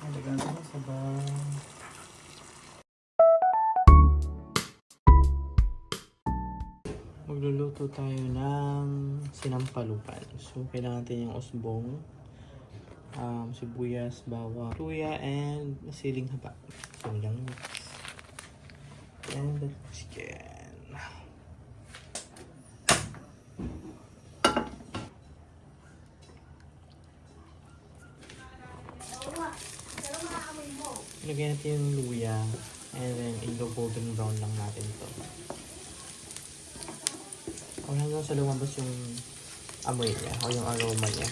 Lagyan ko ng sabaw. Magluluto tayo ng sinampalukan. So, kailangan natin yung usbong, sibuyas, bawang, luya, and siling haba. So, yung mix. And the chicken. Lagyan natin yung luya. And then, i-golden brown lang natin to. O hanggang sa lumabas yung amoy niya o yung aroma niya.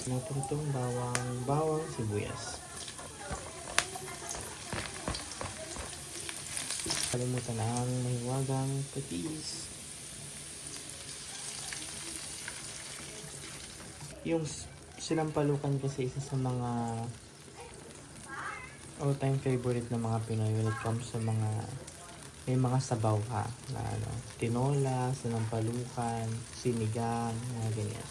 Natin itong bawang sibuyas. Kalimutan na ang mahiwagang patis. Yung sinampalukan kasi isa sa mga all-time favorite ng mga Pinoy when it comes sa mga may mga sabaw ha na tinola, sinampalukan, sinigang, mga ganyan.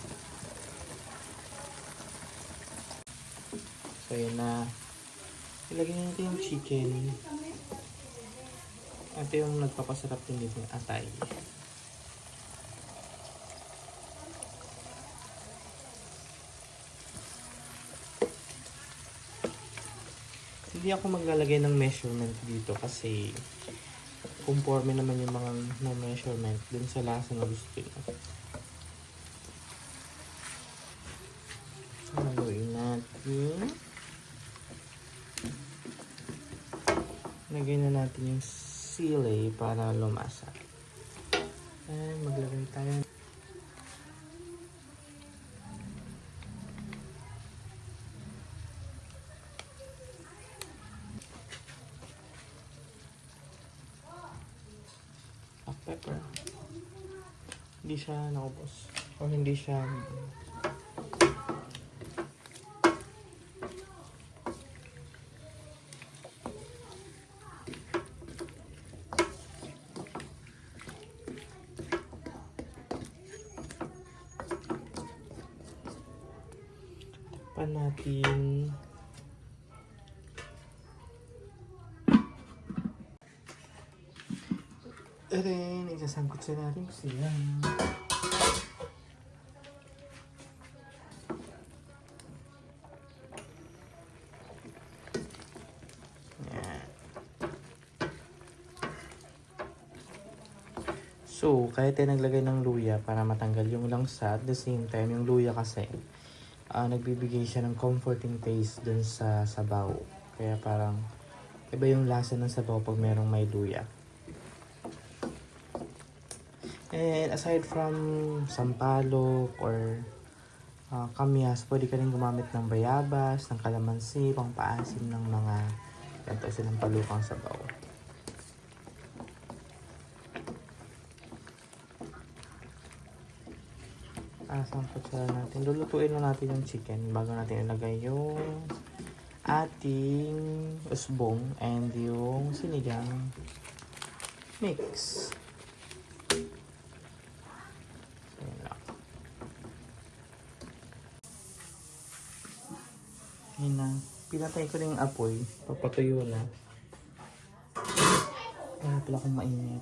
So yun na, ilagay natin yung chicken. Ito yung nagpapasarap din dito yung atay. Hindi ako maglalagay ng measurement dito kasi conforme naman yung mga measurement dun sa lasa na gusto nyo. Haluin natin. Lagay na natin yung sili para lumasa. And maglagay tayo. Pepper. Hindi siya nakubos. O hindi siya pa natin. Then, isasangkot sa natin sila. So, kaya tayo naglagay ng luya para matanggal yung langsa. At the same time, yung luya kasi nagbibigay siya ng comforting taste dun sa sabaw. Kaya parang iba yung lasa ng sabaw pag merong may luya. And aside from sampalok or kamyas, pwede ka rin gumamit ng bayabas, ng kalamansi, pangpaasim ng mga ganito sinampalukang sabaw. Sangkot siya natin. Lulutuin na natin yung chicken bago natin ilagay yung ating usbong and yung sinigang mix. Ayan na. Pinatay ko na yung apoy. Papatuyo na. Kaya pala kung mainit.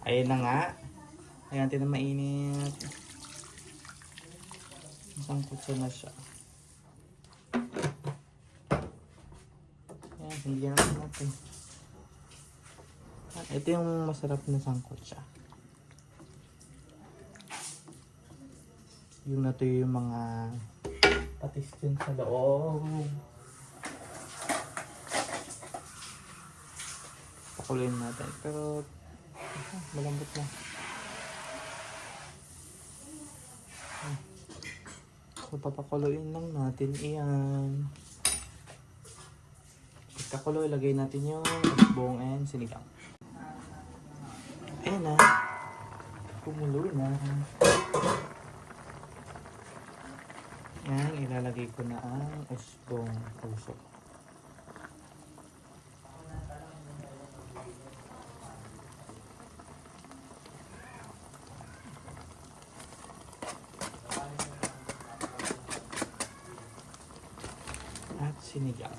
Ayan na nga. Ayan natin na mainit. Sangkutsa na siya. Ayan, hindi na natin. Ito yung masarap na sangkutsa. Yung natuyo yung mga patis dyan sa loob. Pakuloyin natin. Pero malambot na. So papakuloyin lang natin iyan. Pagkakulo, ilagay natin yung usbong and sinigang. Ayan na. Kumulo na. Yan, ilalagay ko na ang usbong puso. sinigang.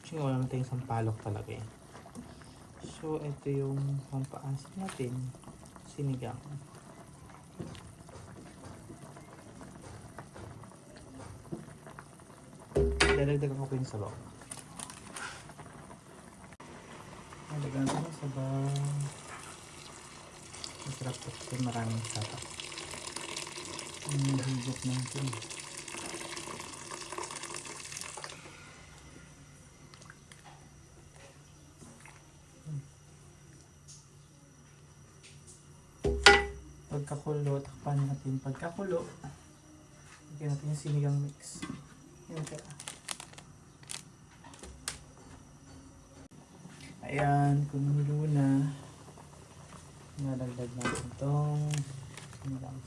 Kasi wala naman tayong sampalok talaga eh. So, ito yung pampaasin natin. Sinigang. Dadagdagan ko po yung sabaw. Dadagdagan ko yung sabaw. Masarap po kasi maraming sabaw. Higop natin. Pagkakulo, takpan natin. Pagkakulo, lagyan natin yung sinigang mix. Yan kaya. Ayan, kumulo na. Nalagdag natin itong sinigang.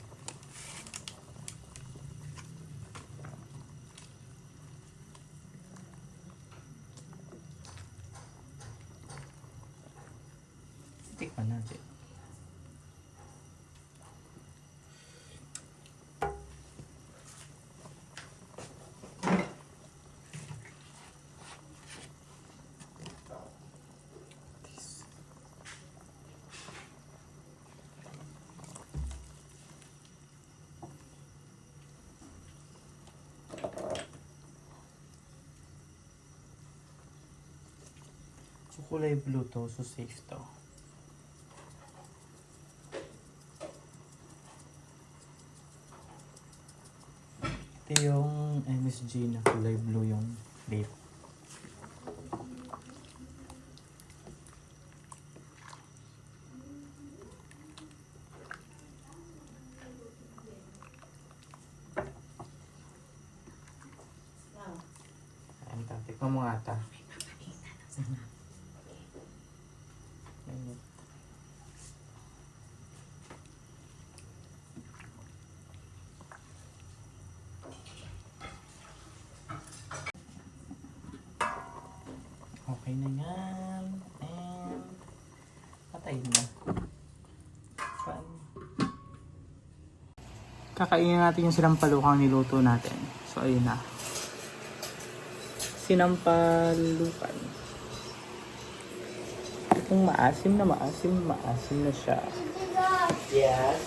Tikman natin. So, kulay blue to, so safe to. Ito yung MSG na kulay blue yung vape. Ayan, tikman mo nga ata. Ayan. Okay na yan. And patay na. Fun. Kakainin natin yung sinampalukang niluto natin. So ayun na. Sinampalukan. Itong maasim na siya. Yes.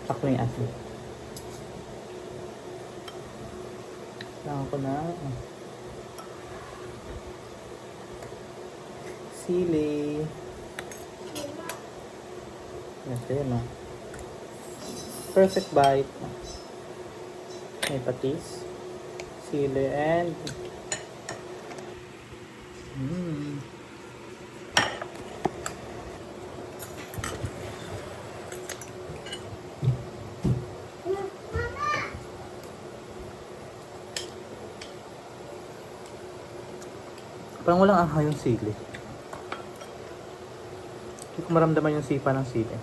Ako yung asin. Kailangan ko na sili. Ito yun, no? Perfect bite. May patis, sili, and parang walang anghang yung sili. Hindi ko maramdaman yung sipa ng sili.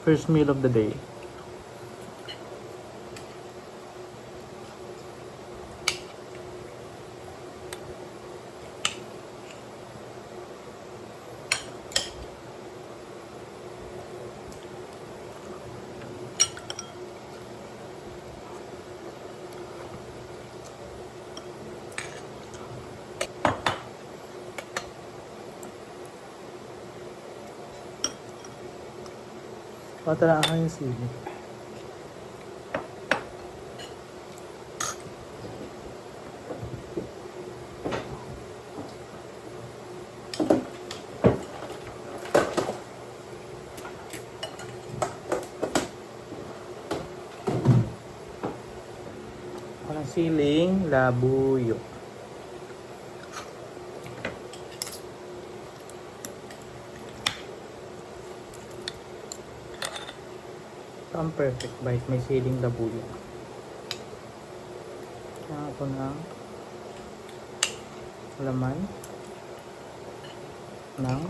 First meal of the day. Patalaan yung sili. siling labuyo. Ito ang perfect bite. May siling labuyo. Kaya ito na laman ng